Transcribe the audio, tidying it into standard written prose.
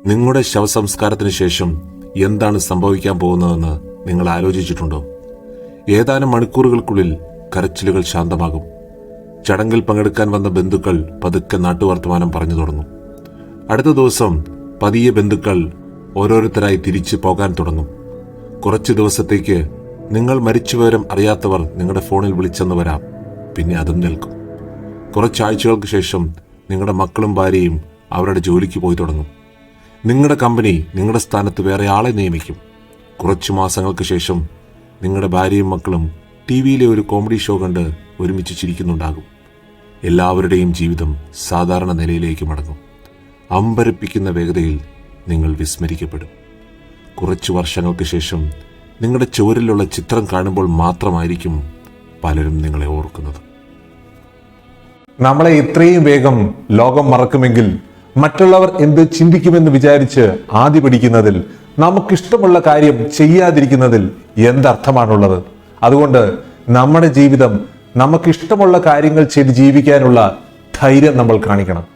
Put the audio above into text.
നിങ്ങളുടെ ശവസംസ്കാരത്തിന് ശേഷം എന്താണ് സംഭവിക്കാൻ പോകുന്നതെന്ന് നിങ്ങൾ ആലോചിച്ചിട്ടുണ്ടോ? ഏതാനും മണിക്കൂറുകൾക്കുള്ളിൽ കരച്ചിലുകൾ ശാന്തമാകും. ചടങ്ങിൽ പങ്കെടുക്കാൻ വന്ന ബന്ധുക്കൾ പതുക്കെ നാട്ടുവർത്തമാനം പറഞ്ഞു തുടങ്ങും. അടുത്ത ദിവസം പതിയെ ബന്ധുക്കൾ ഓരോരുത്തരായി തിരിച്ചു പോകാൻ തുടങ്ങും. കുറച്ചു ദിവസത്തേക്ക് നിങ്ങൾ മരിച്ച വിവരം അറിയാത്തവർ നിങ്ങളുടെ ഫോണിൽ വിളിച്ചെന്ന് വരാം. പിന്നെ അതും നിൽക്കും. കുറച്ചാഴ്ചകൾക്ക് ശേഷം നിങ്ങളുടെ മക്കളും ഭാര്യയും അവരുടെ ജോലിക്ക് പോയി തുടങ്ങും. നിങ്ങളുടെ കമ്പനി നിങ്ങളുടെ സ്ഥാനത്ത് വേറെ ആളെ നിയമിക്കും. കുറച്ചു മാസങ്ങൾക്ക് ശേഷം നിങ്ങളുടെ ഭാര്യയും മക്കളും ടിവിയിലെ ഒരു കോമഡി ഷോ കണ്ട് ഒരുമിച്ച് ചിരിക്കുന്നുണ്ടാകും. എല്ലാവരുടെയും ജീവിതം സാധാരണ നിലയിലേക്ക് മടങ്ങും. അമ്പരപ്പിക്കുന്ന വേഗതയിൽ നിങ്ങൾ വിസ്മരിക്കപ്പെടും. കുറച്ചു വർഷങ്ങൾക്ക് ശേഷം നിങ്ങളുടെ ചുവരിലുള്ള ചിത്രം കാണുമ്പോൾ മാത്രമായിരിക്കും പലരും നിങ്ങളെ ഓർക്കുന്നത്. നമ്മളെ ഇത്രയും വേഗം ലോകം മറക്കുമെങ്കിൽ മറ്റുള്ളവർ എന്ത് ചിന്തിക്കുമെന്ന് വിചാരിച്ച് ആദി പിടിക്കുന്നതിൽ, നമുക്കിഷ്ടമുള്ള കാര്യം ചെയ്യാതിരിക്കുന്നതിൽ എന്തർത്ഥമാണുള്ളത്? അതുകൊണ്ട് നമ്മുടെ ജീവിതം നമുക്കിഷ്ടമുള്ള കാര്യങ്ങൾ ചെയ്ത് ജീവിക്കാനുള്ള ധൈര്യം നമ്മൾ കാണിക്കണം.